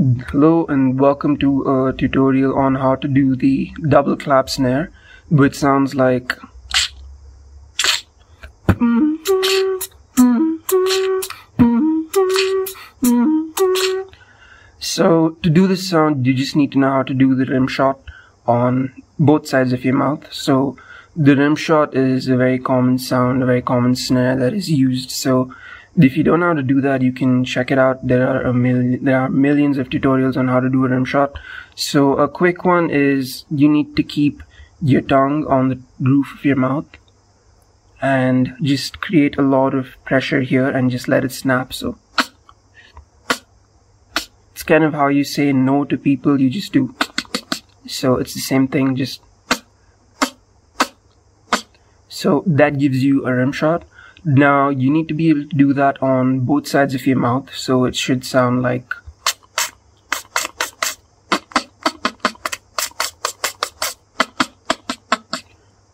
Hello and welcome to a tutorial on how to do the double clap snare, which sounds like so to do this sound you just need to know how to do the rim shot on both sides of your mouth. So the rim shot is a very common sound, a very common snare that is used. So if you don't know how to do that, you can check it out. There are millions of tutorials on how to do a rim shot. So a quick one is you need to keep your tongue on the roof of your mouth and just create a lot of pressure here and just let it snap. So it's kind of how you say no to people, you just do. So it's the same thing, just so that gives you a rim shot. Now you need to be able to do that on both sides of your mouth, so it should sound like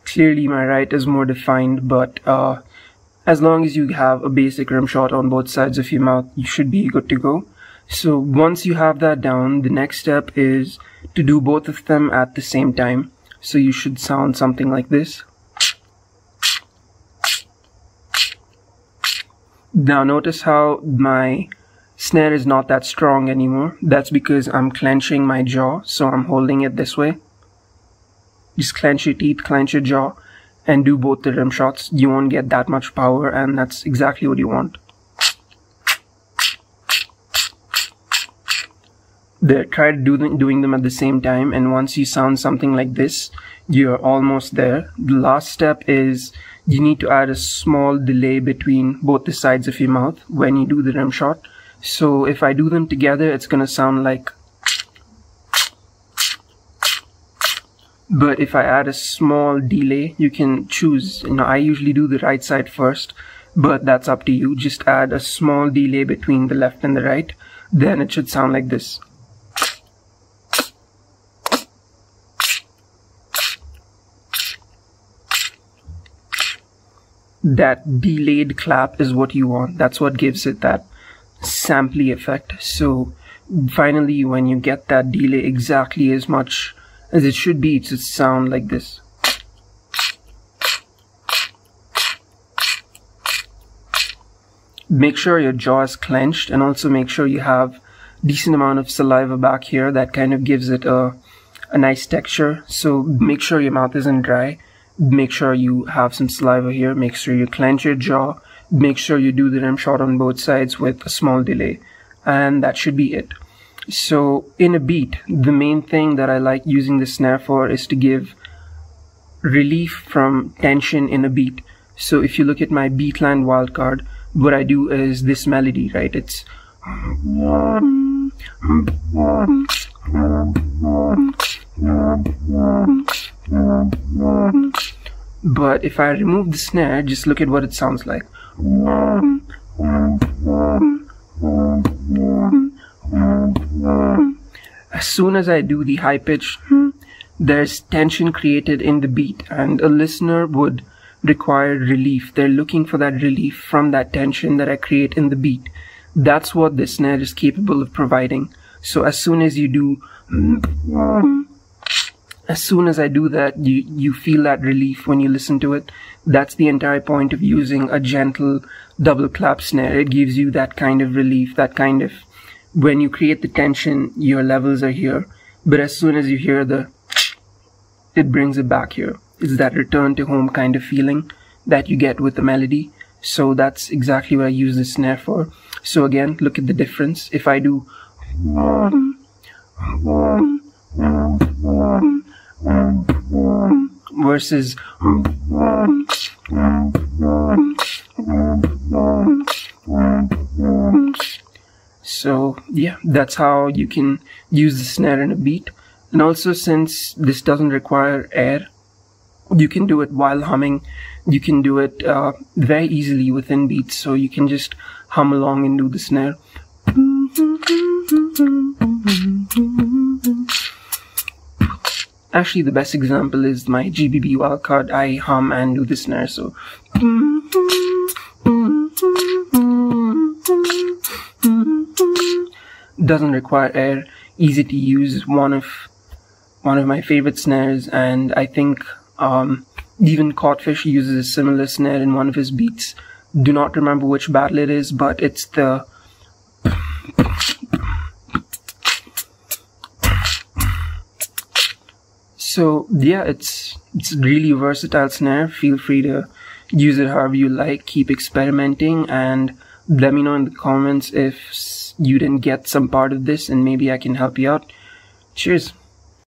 clearly my right is more defined, but as long as you have a basic rim shot on both sides of your mouth, you should be good to go. So once you have that down, the next step is to do both of them at the same time. So you should sound something like this. Now notice how my snare is not that strong anymore. That's because I'm clenching my jaw, so I'm holding it this way. Just clench your teeth, clench your jaw, and do both the rim shots. You won't get that much power, and that's exactly what you want. Try doing them at the same time, and once you sound something like this, you're almost there. The last step is you need to add a small delay between both the sides of your mouth when you do the rim shot. So if I do them together, it's gonna sound like, but if I add a small delay, you can choose. I usually do the right side first, but that's up to you. Just add a small delay between the left and the right, then it should sound like this. That delayed clap is what you want. That's what gives it that samply effect. So finally, when you get that delay exactly as much as it should be, it should sound like this. Make sure your jaw is clenched, and also make sure you have decent amount of saliva back here. That kind of gives it a nice texture. So make sure your mouth isn't dry. Make sure you have some saliva here. Make sure you clench your jaw. Make sure you do the rim shot on both sides with a small delay. And that should be it. So in a beat, the main thing that I like using the snare for is to give relief from tension in a beat. So if you look at my Beatland wildcard, what I do is this melody, right? It's but if I remove the snare, just look at what it sounds like. As soon as I do the high pitch, there's tension created in the beat, and a listener would require relief. They're looking for that relief from that tension that I create in the beat. That's what the snare is capable of providing. So as soon as you do, as soon as I do that, you feel that relief when you listen to it. That's the entire point of using a gentle double clap snare. It gives you that kind of relief, that kind of, when you create the tension, your levels are here. But as soon as you hear the, it brings it back here. It's that return to home kind of feeling that you get with the melody. So that's exactly what I use the snare for. So again, look at the difference. If I do versus so yeah, that's how you can use the snare in a beat. And also, since this doesn't require air, you can do it while humming. You can do it very easily within beats, so you can just hum along and do the snare. Actually, the best example is my GBB wildcard. I hum and do the snare, so doesn't require air, easy to use, one of my favorite snares. And I think even Codfish uses a similar snare in one of his beats. Do not remember which battle it is, but it's the so yeah, it's really versatile snare. Feel free to use it however you like. Keep experimenting, and let me know in the comments if you didn't get some part of this and maybe I can help you out. Cheers.